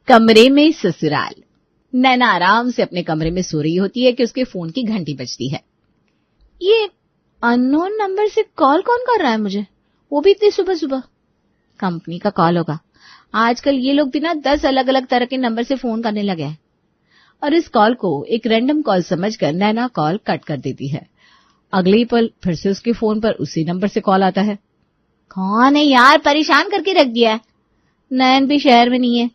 कमरे में ससुराल। नैना आराम से अपने कमरे में सो रही होती है कि उसके फोन की घंटी बजती है। ये अननोन नंबर से कॉल कौन कर रहा है मुझे, वो भी इतनी सुबह सुबह? कंपनी का कॉल होगा। आजकल ये लोग भी ना 10 अलग अलग तरह के नंबर से फोन करने लगे हैं। और इस कॉल को एक रैंडम कॉल समझकर नैना कॉल कट कर देती है। अगले ही पल फिर से उसके फोन पर उसी नंबर से कॉल आता है। कौन है यार, परेशान करके रख दिया है। नयन भी शहर में नहीं है।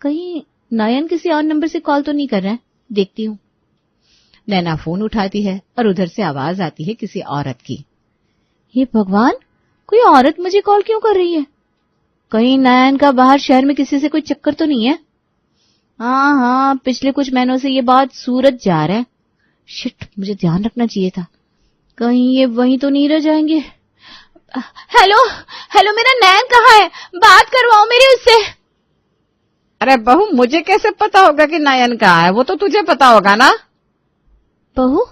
कहीं नयन किसी और नंबर से कॉल तो नहीं कर रहा है, देखती हूँ। नैना फोन उठाती है और उधर से आवाज आती है किसी औरत की। हे भगवान, कोई औरत मुझे कॉल क्यों कर रही है? कहीं नयन का बाहर शहर में किसी से कोई चक्कर तो नहीं है? हाँ, पिछले कुछ महीनों से ये बात सूरत जा रहा है। शिट, मुझे ध्यान रखना चाहिए था। कहीं ये वहीं तो नहीं रह जाएंगे। हेलो हेलो, मेरा नयन कहाँ है? बात करवाओ मेरी उससे। अरे बहू, मुझे कैसे पता होगा कि नयन कहाँ है? वो तो तुझे पता होगा ना। बहू?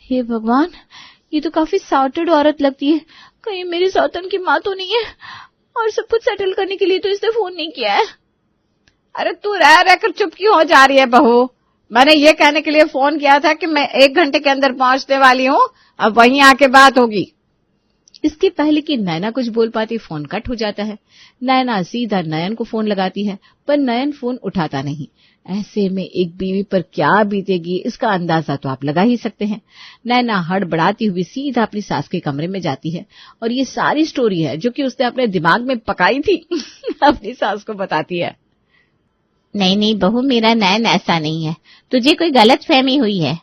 हे भगवान, ये तो काफी सॉर्टेड औरत लगती है। कहीं मेरी सौतन की माँ तो नहीं है? और सब कुछ सेटल करने के लिए तो इसने फोन नहीं किया है। अरे तू रह रहकर चुप क्यों हो जा रही है बहू? मैंने ये कहने के लिए फोन किया था कि मैं 1 घंटे के अंदर पहुंचने वाली हूँ, अब वहीं आके बात होगी। इसके पहले कि नैना कुछ बोल पाती फोन कट हो जाता है। नैना सीधा नयन को फोन लगाती है, पर नयन फोन उठाता नहीं। ऐसे में एक बीवी पर क्या बीतेगी इसका अंदाजा तो आप लगा ही सकते हैं। नैना हड़बड़ाती हुई सीधा अपनी सास के कमरे में जाती है और ये सारी स्टोरी है जो कि उसने अपने दिमाग में पकाई थी अपनी सास को बताती है। नहीं बहू, मेरा नयन ऐसा नहीं है, तुझे कोई गलत फहमी हुई है।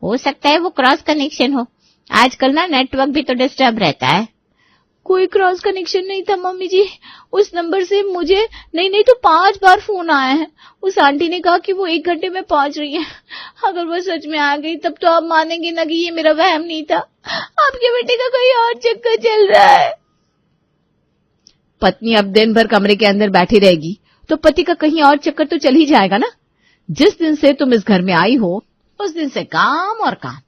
हो सकता है वो क्रॉस कनेक्शन हो। आजकल ना नेटवर्क भी तो डिस्टर्ब रहता है। कोई क्रॉस कनेक्शन नहीं था मम्मी जी। उस नंबर से मुझे नहीं तो 5 बार फोन आया है। उस आंटी ने कहा कि वो 1 घंटे में पहुंच रही है। अगर वो सच में आ गई तब तो आप मानेंगे ना कि ये मेरा वहम नहीं था। आपके बेटे का कोई और चक्कर चल रहा है। पत्नी अब दिन भर कमरे के अंदर बैठी रहेगी तो पति का कहीं और चक्कर तो चल ही जाएगा ना। जिस दिन से तुम इस घर में आई हो उस दिन से काम और काम।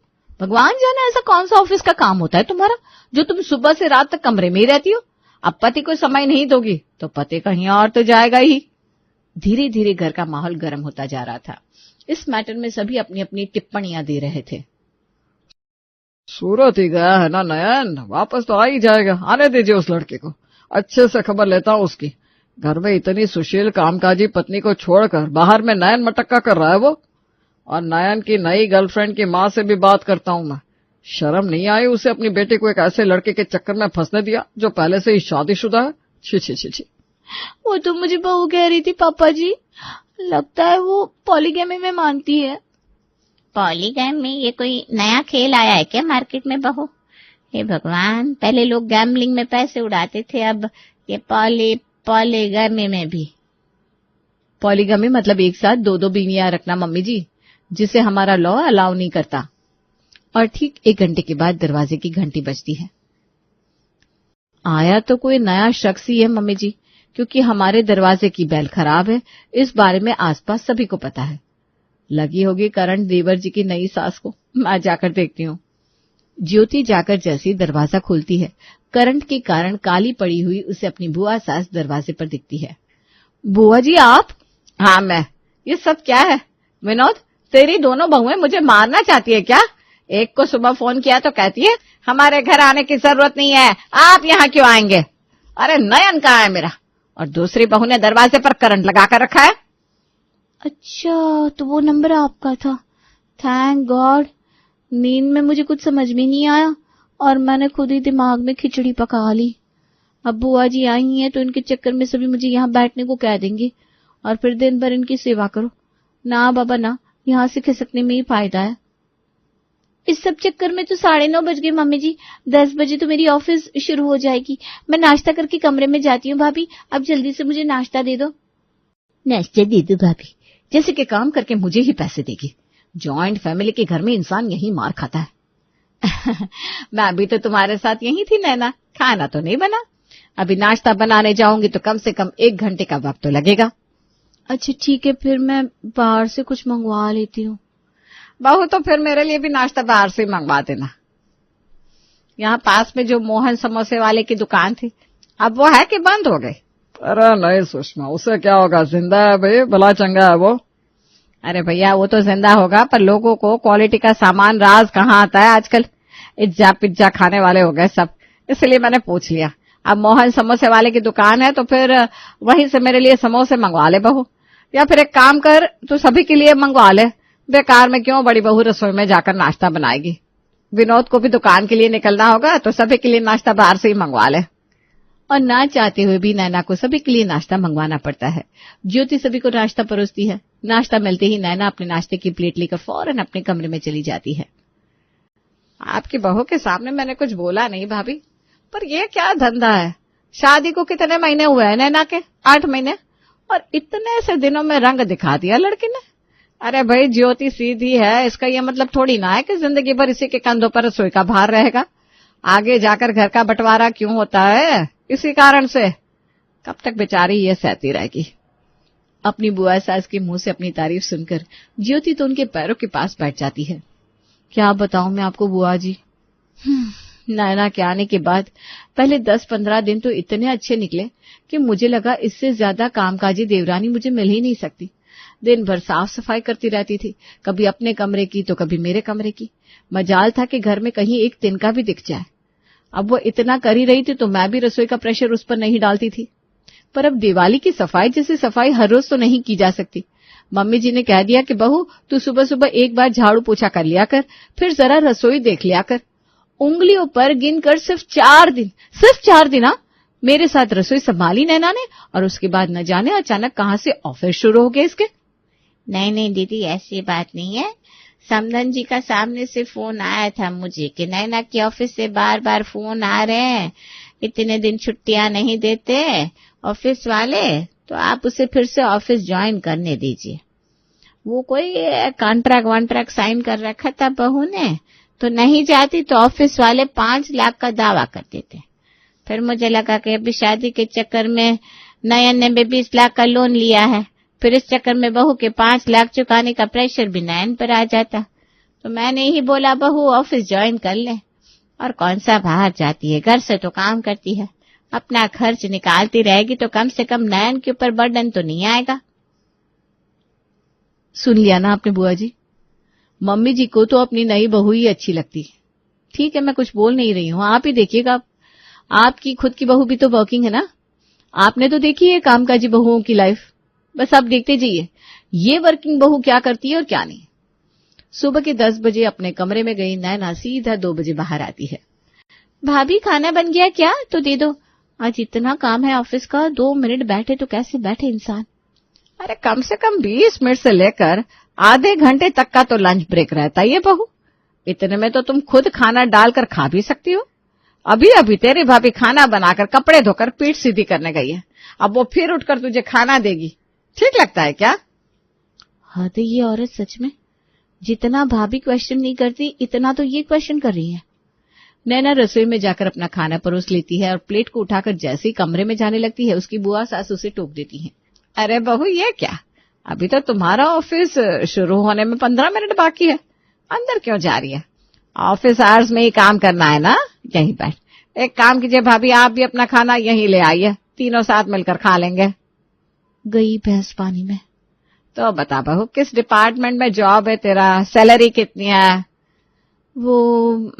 भगवान जाने ऐसा कौन सा ऑफिस का काम होता है तुम्हारा जो तुम सुबह से रात तक कमरे में ही रहती हो। अब पति को समय नहीं दोगी तो पति कहीं और तो जाएगा ही। धीरे धीरे घर का माहौल गर्म होता जा रहा था। इस मैटर में सभी अपनी अपनी टिप्पणियां दे रहे थे। सूरत ही गया है ना नयन, वापस तो आ ही जाएगा। आने दीजिए उस लड़के को, अच्छे से खबर लेता हूँ उसकी। घर में इतनी सुशील कामकाजी पत्नी को छोड़कर बाहर में नयन मटक्का कर रहा है वो। और नयन की नई गर्लफ्रेंड की माँ से भी बात करता हूँ मैं। शर्म नहीं आई उसे अपनी बेटी को एक ऐसे लड़के के चक्कर में फंसने दिया जो पहले से ही शादीशुदा है। छी छी छी छी। वो तो मुझे बहू कह रही थी पापा जी, लगता है वो पॉलीगैमी में मानती है। पॉलीगैमी, ये कोई नया खेल आया है क्या मार्केट में बहू? हे भगवान, पहले लोग गैम्बलिंग में पैसे उड़ाते थे, अब ये पॉलीगैमी में भी। पॉलीगैमी मतलब एक साथ 2 बीवियां रखना मम्मी जी, जिसे हमारा लॉ अलाउ नहीं करता। और ठीक 1 घंटे के बाद दरवाजे की घंटी बजती है। आया तो कोई नया शख्स ही है मम्मी जी, क्योंकि हमारे दरवाजे की बेल खराब है। इस बारे में आसपास सभी को पता है। लगी होगी करण देवर जी की नई सास को। मैं जाकर देखती हूँ। ज्योति जाकर जैसे दरवाजा खोलती है, करंट के कारण काली पड़ी हुई उसे अपनी बुआ सास दरवाजे पर दिखती है। बुआ जी आप? हाँ मैं। ये सब क्या है विनोद? तेरी दोनों बहुएं मुझे मारना चाहती है क्या? एक को सुबह फोन किया तो कहती है हमारे घर आने की जरूरत नहीं है, आप यहाँ क्यों आएंगे? अरे नयन कहाँ है मेरा? और दूसरी बहू ने दरवाजे पर करंट लगा कर रखा है। अच्छा, तो वो नंबर आपका था। Thank God. नींद में मुझे कुछ समझ में नहीं आया और मैंने खुद ही दिमाग में खिचड़ी पका ली। अब बुआ जी आई हैं तो इनके चक्कर में सभी मुझे यहाँ बैठने को कह देंगे और फिर दिन भर इनकी सेवा करो। ना बाबा ना, यहाँ से खिसकने में ही फायदा है। इस सब चक्कर में तो 9:30 बज गए मम्मी जी। 10 बजे तो मेरी ऑफिस शुरू हो जाएगी। मैं नाश्ता करके कमरे में जाती हूँ भाभी, अब जल्दी से मुझे नाश्ता दे दो। नाश्ता दे दो भाभी, जैसे कि काम करके मुझे ही पैसे देगी। जॉइंट फैमिली के घर में इंसान यही मार खाता है। मैं भी तो तुम्हारे साथ यही थी नैना, खाना तो नहीं बना। अभी नाश्ता बनाने जाऊंगी तो कम से कम 1 घंटे का वक्त तो लगेगा। अच्छा ठीक है, फिर मैं बाहर से कुछ मंगवा लेती हूँ। बहू तो फिर मेरे लिए भी नाश्ता बाहर से मंगवा देना। यहाँ पास में जो मोहन समोसे वाले की दुकान थी, अब वो है कि बंद हो गई? अरे नहीं सुषमा, उसे क्या होगा, जिंदा है भाई, भला चंगा है वो। अरे भैया वो तो जिंदा होगा, पर लोगों को क्वालिटी का सामान राज कहाँ आता है आजकल। इज्जा पिज्जा खाने वाले हो गए सब, इसलिए मैंने पूछ लिया। अब मोहन समोसे वाले की दुकान है तो फिर वहीं से मेरे लिए समोसे मंगवा ले बहू, या फिर एक काम कर, तू सभी के लिए मंगवा ले। बेकार में क्यों बड़ी बहू रसोई में जाकर नाश्ता बनाएगी। विनोद को भी दुकान के लिए निकलना होगा तो सभी के लिए नाश्ता बाहर से ही मंगवा ले। और ना चाहते हुए भी नैना को सभी के लिए नाश्ता मंगवाना पड़ता है। ज्योति सभी को नाश्ता परोसती है। नाश्ता मिलते ही नैना अपने नाश्ते की प्लेट लेकर फौरन अपने कमरे में चली जाती है। आपकी बहू के सामने मैंने कुछ बोला नहीं भाभी, पर ये क्या धंधा है। शादी को कितने महीने हुए हैं नैना के? 8 महीने, और इतने से दिनों में रंग दिखा दिया लड़की ने। अरे भाई ज्योति सीधी है, इसका ये मतलब थोड़ी ना है कि जिंदगी भर इसी के कंधों पर रसोई का भार रहेगा। आगे जाकर घर का बंटवारा क्यों होता है, इसी कारण से। कब तक बेचारी ये सहती रहेगी। अपनी बुआ सास के मुंह से अपनी तारीफ सुनकर ज्योति तो उनके पैरों के पास बैठ जाती है। क्या बताऊं मैं आपको बुआ जी, नैना के आने के बाद पहले 10-15 दिन तो इतने अच्छे निकले कि मुझे लगा इससे ज्यादा कामकाजी देवरानी मुझे मिल ही नहीं सकती। दिन भर साफ सफाई करती रहती थी, कभी अपने कमरे की तो कभी मेरे कमरे की। मजाल था कि घर में कहीं एक तिनका भी दिख जाए। अब वो इतना कर ही रही थी तो मैं भी रसोई का प्रेशर उस पर नहीं डालती थी। पर अब दिवाली की सफाई जैसी सफाई हर रोज तो नहीं की जा सकती। मम्मी जी ने कह दिया कि बहू तू सुबह सुबह एक बार झाड़ू पोछा कर लिया कर, फिर जरा रसोई देख लिया कर। उंगलियों पर गिनकर सिर्फ 4 दिन मेरे साथ रसोई संभाली नैना ने, और उसके बाद न जाने अचानक कहां से ऑफिस शुरू हो गया इसके। नहीं दीदी, ऐसी बात नहीं है। समदन जी का सामने से फोन आया था मुझे कि नैना के ऑफिस से बार बार फोन आ रहे हैं, इतने दिन छुट्टियां नहीं देते ऑफिस वाले, तो आप उसे फिर से ऑफिस ज्वाइन करने दीजिए। वो कोई कॉन्ट्रैक्ट साइन कर रखा था बहू ने, तो नहीं जाती तो ऑफिस वाले 5 लाख का दावा कर देते। फिर मुझे लगा कि अभी शादी के चक्कर में नयन ने 20 लाख का लोन लिया है, फिर इस चक्कर में बहू के 5 लाख चुकाने का प्रेशर भी नयन पर आ जाता। तो मैंने ही बोला बहू ऑफिस ज्वाइन कर ले। और कौन सा बाहर जाती है, घर से तो काम करती है, अपना खर्च निकालती रहेगी तो कम से कम नयन के ऊपर बर्डन तो नहीं आएगा। सुन लिया ना आपने बुआ जी, मम्मी जी को तो अपनी नई बहू ही अच्छी लगती है। ठीक है, मैं कुछ बोल नहीं रही हूँ, आप ही देखिएगा। आपकी खुद की बहू भी तो वर्किंग है ना, आपने तो देखी है कामकाजी बहुओं की लाइफ। बस आप देखते जाइए ये वर्किंग बहू क्या करती है और क्या नहीं। सुबह के 10 बजे अपने कमरे में गई नैना सीधा 2 बजे बाहर आती है। भाभी खाना बन गया क्या? तो दे दो, आज इतना काम है ऑफिस का, 2 मिनट बैठे तो कैसे बैठे इंसान। अरे कम से कम 20 मिनट से लेकर आधे घंटे तक का तो लंच ब्रेक रहता है ये बहू। इतने में तो तुम खुद खाना डालकर खा भी सकती हो। अभी अभी तेरी भाभी खाना बनाकर कपड़े धोकर पीठ सीधी करने गई है, अब वो फिर उठकर तुझे खाना देगी, ठीक लगता है क्या? हाँ तो ये औरत सच में जितना भाभी क्वेश्चन नहीं करती इतना तो ये क्वेश्चन कर रही है। नैना रसोई में जाकर अपना खाना परोस लेती है और प्लेट को उठाकर जैसे ही कमरे में जाने लगती है उसकी बुआ सास उसे टोक देती है। अरे बहू ये क्या, अभी तो तुम्हारा ऑफिस शुरू होने में 15 मिनट बाकी है, अंदर क्यों जा रही है? ऑफिस आवर्स में ही काम करना है ना, यहीं बैठ। एक काम कीजिए भाभी, आप भी अपना खाना यहीं ले आइए, तीनों साथ मिलकर खा लेंगे। गई भैंस पानी में। तो बता बहू किस डिपार्टमेंट में जॉब है तेरा, सैलरी कितनी है? वो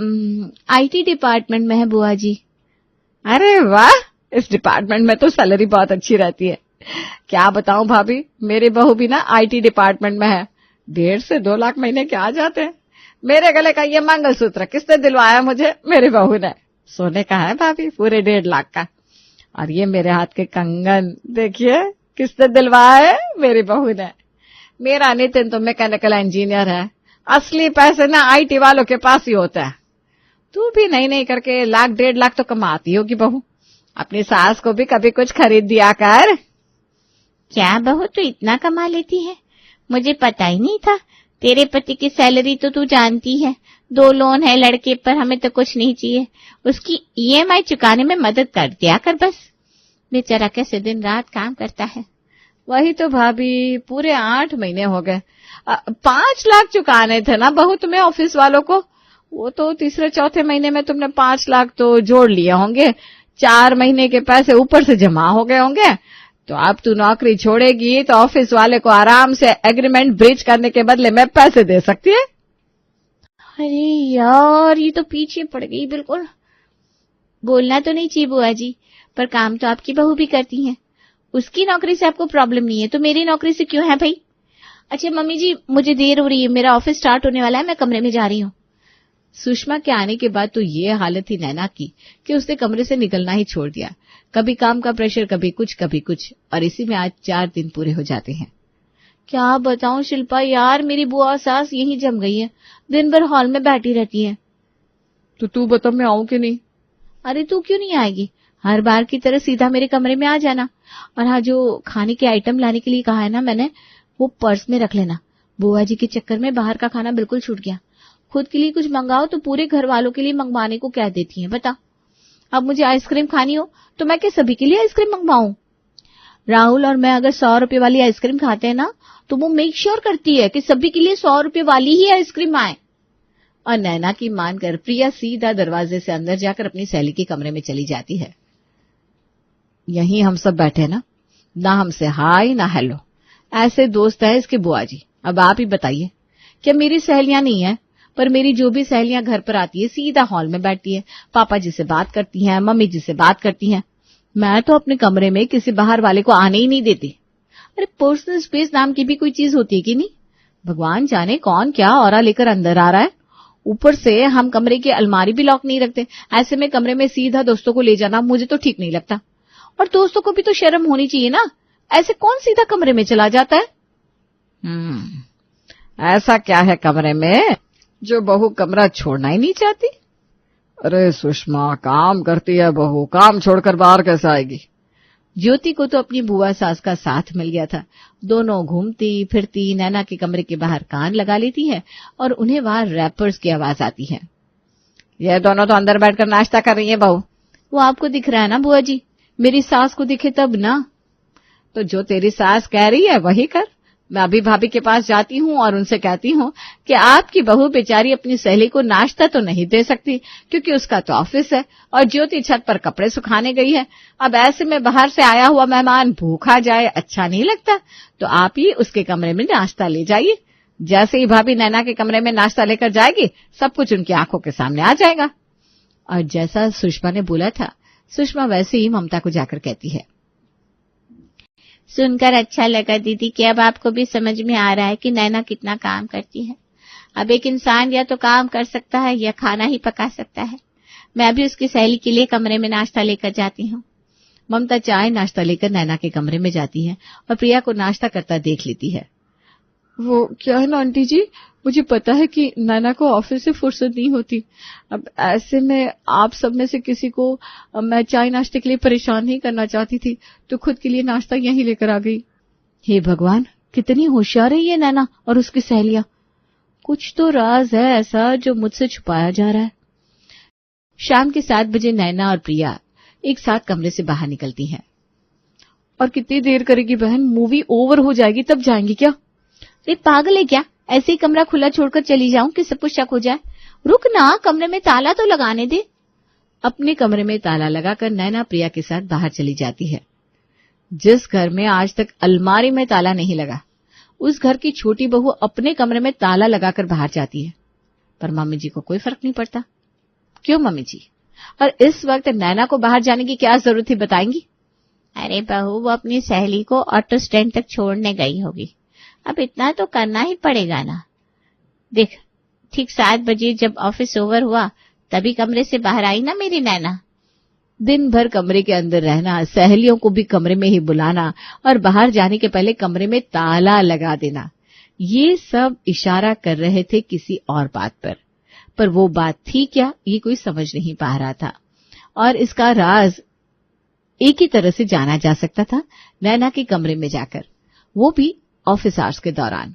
आईटी डिपार्टमेंट में है बुआ जी। अरे वाह, इस डिपार्टमेंट में तो सैलरी बहुत अच्छी रहती है। क्या बताऊं भाभी, मेरी बहू भी ना आईटी डिपार्टमेंट में है, 1.5 से 2 लाख महीने के आ जाते हैं। मेरे गले का ये मंगलसूत्र किसने दिलवाया मुझे? मेरी बहू ने। सोने का है भाभी, पूरे 1.5 लाख का। और ये मेरे हाथ के कंगन देखिए किसने दिलवाया है? मेरी बहू ने। मेरा नितिन तो मैकेनिकल इंजीनियर है, असली पैसे ना आईटी वालों के पास ही होता है। तू भी नहीं करके 1.5 लाख तो कमाती होगी बहू, अपनी सास को भी कभी कुछ खरीद दिया कर। क्या बहू तू इतना कमा लेती है? मुझे पता ही नहीं था। तेरे पति की सैलरी तो तू जानती है, 2 लोन है लड़के पर, हमें तो कुछ नहीं चाहिए। उसकी ईएमआई चुकाने में मदद कर दिया कर बस। बेचारा कैसे दिन रात काम करता है। वही तो भाभी, पूरे 8 महीने हो गए। 5 लाख चुकाने थे ना बहू तुम्हें ऑफिस वालों को, वो तो तीसरे चौथे महीने में तुमने 5 लाख तो जोड़ लिए होंगे। 4 महीने के पैसे ऊपर से जमा हो गए होंगे। तो अब तू नौकरी छोड़ेगी तो ऑफिस वाले को आराम से एग्रीमेंट ब्रीच करने के बदले में पैसे दे सकती है। अरे यार, ये तो पीछे पड़ गई बिल्कुल। बोलना तो नहीं चाहिए बुआ जी, पर काम तो आपकी बहू भी करती है। उसकी नौकरी से आपको प्रॉब्लम नहीं है तो मेरी नौकरी से क्यों है भाई? अच्छा मम्मी जी, मुझे देर हो रही है, मेरा ऑफिस स्टार्ट होने वाला है, मैं कमरे में जा रही हूँ। सुषमा के आने के बाद तो ये हालत थी नैना की कि उसने कमरे से निकलना ही छोड़ दिया। कभी काम का प्रेशर, कभी कुछ, और इसी में आज 4 दिन पूरे हो जाते हैं। क्या बताऊं शिल्पा यार, मेरी बुआ सास यहीं जम गई है, दिन भर हॉल में बैठी रहती है। तो तू बता मैं आऊं कि नहीं? अरे तू क्यों नहीं आएगी? हर बार की तरह सीधा मेरे कमरे में आ जाना। और हाँ, जो खाने के आइटम लाने के लिए कहा है ना मैंने, वो पर्स में रख लेना। बुआ जी के चक्कर में बाहर का खाना बिल्कुल छूट गया। खुद के लिए कुछ मंगाओ तो पूरे घर वालों के लिए मंगवाने को कह देती हैं, बता। अब मुझे आइसक्रीम खानी हो तो मैं क्या सभी के लिए आइसक्रीम मंगवाऊं? राहुल और मैं अगर 100 रुपए वाली आइसक्रीम खाते हैं ना, तो वो मेक श्योर करती है कि सभी के लिए 100 रुपए वाली ही आइसक्रीम आए। और नैना की मानकर प्रिया सीधा दरवाजे से अंदर जाकर अपनी सहेली के कमरे में चली जाती है। यहीं हम सब बैठे ना हमसे हाय ना हेलो, ऐसे दोस्त है इसके बुआ जी। अब आप ही बताइए, क्या मेरी सहेलियां नहीं है? पर मेरी जो भी सहेलियां घर पर आती है सीधा हॉल में बैठती है, पापा जी से बात करती हैं, मम्मी जी से बात करती हैं। मैं तो अपने कमरे में किसी बाहर वाले को आने ही नहीं देती। अरे पर्सनल स्पेस नाम की भी कोई चीज होती है कि नहीं? भगवान जाने कौन क्या औरा लेकर अंदर आ रहा है। ऊपर से हम कमरे की अलमारी भी लॉक नहीं रखते। ऐसे में कमरे में सीधा दोस्तों को ले जाना मुझे तो ठीक नहीं लगता। और दोस्तों को भी तो शर्म होनी चाहिए ना, ऐसे कौन सीधा कमरे में चला जाता है? ऐसा क्या है कमरे में जो बहू कमरा छोड़ना ही नहीं चाहती? अरे सुषमा, काम करती है बहू, काम छोड़कर बाहर कैसे आएगी? ज्योति को तो अपनी बुआ सास का साथ मिल गया था। दोनों घूमती फिरती नैना के कमरे के बाहर कान लगा लेती है और उन्हें वहां रैपर्स की आवाज आती है। ये दोनों तो अंदर बैठकर नाश्ता कर रही है बहू। वो आपको दिख रहा है ना बुआ जी? मेरी सास को दिखे तब ना। तो जो तेरी सास कह रही है वही कर। मैं अभी भाभी के पास जाती हूँ और उनसे कहती हूँ कि आपकी बहू बेचारी अपनी सहेली को नाश्ता तो नहीं दे सकती क्योंकि उसका तो ऑफिस है और ज्योति छत पर कपड़े सुखाने गई है। अब ऐसे में बाहर से आया हुआ मेहमान भूखा जाए, अच्छा नहीं लगता। तो आप ही उसके कमरे में नाश्ता ले जाइए। जैसे ही भाभी नैना के कमरे में नाश्ता लेकर जाएगी, सब कुछ उनकी आंखों के सामने आ जाएगा। और जैसा सुषमा ने बोला था, सुषमा वैसे ही ममता को जाकर कहती है। सुनकर अच्छा लगा दीदी कि अब आपको भी समझ में आ रहा है कि नैना कितना काम करती है। अब एक इंसान या तो काम कर सकता है या खाना ही पका सकता है। मैं अभी उसकी सहेली के लिए कमरे में नाश्ता लेकर जाती हूँ। ममता चाय नाश्ता लेकर नैना के कमरे में जाती है और प्रिया को नाश्ता करता देख लेती है। वो क्या है ना आंटी जी, मुझे पता है कि नैना को ऑफिस से फुर्सत नहीं होती। अब ऐसे में आप सब में से किसी को मैं चाय नाश्ते के लिए परेशान नहीं करना चाहती थी, तो खुद के लिए नाश्ता यहीं लेकर आ गई। हे भगवान, कितनी होशियार है ये नैना और उसकी सहेलियां। कुछ तो राज है ऐसा जो मुझसे छुपाया जा रहा है। शाम के 7 बजे नैना और प्रिया एक साथ कमरे से बाहर निकलती हैं। और कितनी देर करेगी बहन? मूवी ओवर हो जाएगी तब जाएंगी क्या? अरे पागल है क्या? ऐसे ही कमरा खुला छोड़कर चली जाऊं कि सब कुछ शक हो जाए? रुक ना, कमरे में ताला तो लगाने दे। अपने कमरे में ताला लगाकर नैना प्रिया के साथ बाहर चली जाती है। जिस घर में आज तक अलमारी में ताला नहीं लगा, उस घर की छोटी बहू अपने कमरे में ताला लगाकर बाहर जाती है, पर मम्मी जी को कोई फर्क नहीं पड़ता। क्यों मम्मी जी? और इस वक्त नैना को बाहर जाने की क्या जरूरत थी, बताएंगी? अरे बहू, वो अपनी सहेली को ऑटो स्टैंड तक छोड़ने गई होगी। अब इतना तो करना ही पड़ेगा ना। देख, ठीक 7 बजे जब ऑफिस ओवर हुआ तभी कमरे से बाहर आई ना मेरी नैना। दिन भर कमरे के अंदर रहना, सहेलियों को भी कमरे में ही बुलाना और बाहर जाने के पहले कमरे में ताला लगा देना, ये सब इशारा कर रहे थे किसी और बात पर वो बात थी क्या, ये कोई समझ नहीं पा रहा था। और इसका राज एक ही तरह से जाना जा सकता था, नैना के कमरे में जाकर, वो भी ऑफिस आवर्स के दौरान।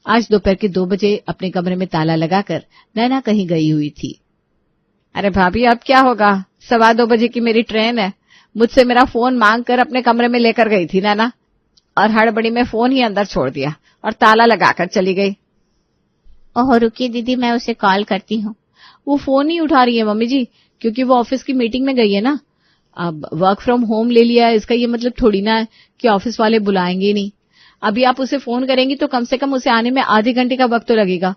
आज दोपहर के 2 बजे अपने कमरे में ताला लगाकर नैना कहीं गई हुई थी। अरे भाभी, अब क्या होगा? 2:15 बजे की मेरी ट्रेन है। मुझसे मेरा फोन मांग कर अपने कमरे में लेकर गई थी नैना, और हड़बड़ी में फोन ही अंदर छोड़ दिया और ताला लगाकर चली गई। ओह रुकिए दीदी, मैं उसे कॉल करती हूँ। वो फोन नहीं उठा रही है मम्मी जी, क्योंकि वो ऑफिस की मीटिंग में गई है ना। अब वर्क फ्रॉम होम ले लिया, इसका ये मतलब थोड़ी ना है कि ऑफिस वाले बुलाएंगे नहीं। अभी आप उसे फोन करेंगी तो कम से कम उसे आने में आधे घंटे का वक्त तो लगेगा।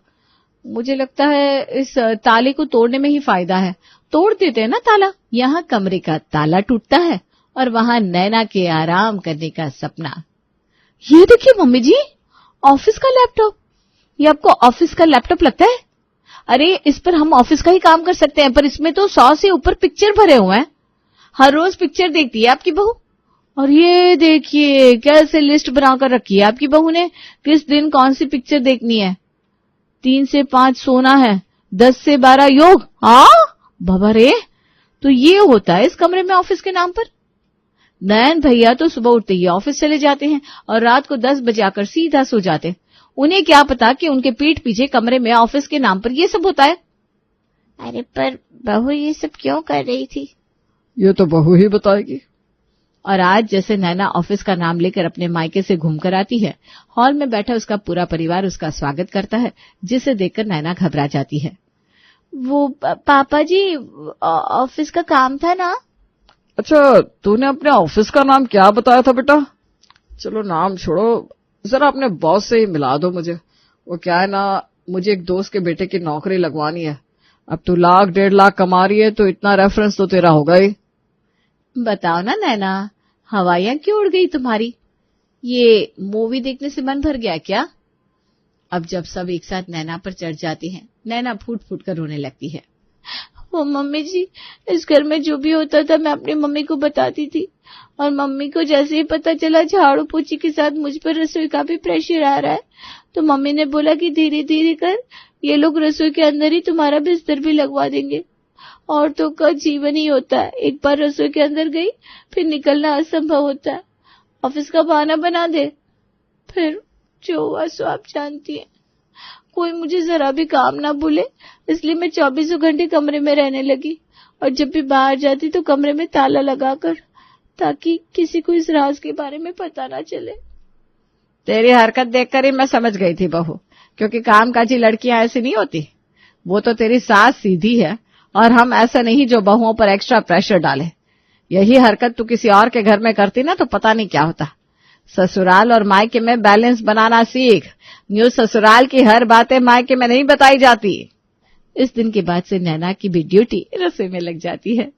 मुझे लगता है इस ताले को तोड़ने में ही फायदा है। तोड़ देते हैं ना ताला। यहाँ कमरे का ताला टूटता है और वहां नैना के आराम करने का सपना। ये देखिए मम्मी जी, ऑफिस का लैपटॉप। ये आपको ऑफिस का लैपटॉप लगता है? अरे इस पर हम ऑफिस का ही काम कर सकते हैं, पर इसमें तो 100 से ऊपर पिक्चर भरे हुए हैं। हर रोज पिक्चर देखती है आपकी बहू। और ये देखिए कैसे लिस्ट बनाकर रखी है आपकी बहू ने, किस दिन कौन सी पिक्चर देखनी है। 3 से 5 सोना है, 10 से 12 योग। बाबा रे, तो ये होता है इस कमरे में ऑफिस के नाम पर। नयन भैया तो सुबह उठते ही ऑफिस चले जाते हैं और रात को 10 बजे आकर सीधा सो जाते। उन्हें क्या पता कि उनके पीठ पीछे कमरे में ऑफिस के नाम पर ये सब होता है। अरे पर बहू ये सब क्यों कर रही थी? ये तो बहू ही बताएगी। और आज जैसे नैना ऑफिस का नाम लेकर अपने मायके से घूमकर आती है, हॉल में बैठा उसका पूरा परिवार उसका स्वागत करता है, जिसे देखकर नैना घबरा जाती है। वो पापा जी, ऑफिस का काम था ना। अच्छा, तूने अपने ऑफिस का नाम क्या बताया था बेटा? चलो नाम छोड़ो, जरा अपने बॉस से ही मिला दो मुझे। वो क्या है ना, मुझे एक दोस्त के बेटे की नौकरी लगवानी है। अब तू 1,00,000-1,50,000 कमा रही है तो इतना रेफरेंस तो तेरा होगा ही। बताओ ना नैना, हवाइयां क्यों उड़ गई तुम्हारी? ये मूवी देखने से मन भर गया क्या? अब जब सब एक साथ नैना पर चढ़ जाती हैं, नैना फूट फूट कर रोने लगती है। वो मम्मी जी, इस घर में जो भी होता था मैं अपनी मम्मी को बताती थी, और मम्मी को जैसे ही पता चला झाड़ू पोछी के साथ मुझ पर रसोई का भी प्रेशर आ रहा है, तो मम्मी ने बोला कि धीरे धीरे कर ये लोग रसोई के अंदर ही तुम्हारा बिस्तर भी लगवा देंगे। औरतों का जीवन ही होता है, एक बार रसोई के अंदर गई फिर निकलना असंभव होता है। ऑफिस का बहाना बना दे, फिर जो हुआ सो आप जानती हैं। कोई मुझे जरा भी काम ना भूले, इसलिए मैं 24 घंटे कमरे में रहने लगी, और जब भी बाहर जाती तो कमरे में ताला लगाकर, ताकि किसी को इस राज के बारे में पता ना चले। तेरी हरकत देखकर ही मैं समझ गई थी बहू, क्योंकि कामकाजी लड़कियां ऐसी नहीं होती। वो तो तेरी सास सीधी है, और हम ऐसा नहीं जो बहुओं पर एक्स्ट्रा प्रेशर डाले। यही हरकत तू किसी और के घर में करती ना तो पता नहीं क्या होता। ससुराल और मायके में बैलेंस बनाना सीख। न्यू ससुराल की हर बातें मायके में नहीं बताई जाती। इस दिन के बाद से नैना की भी ड्यूटी रसोई में लग जाती है।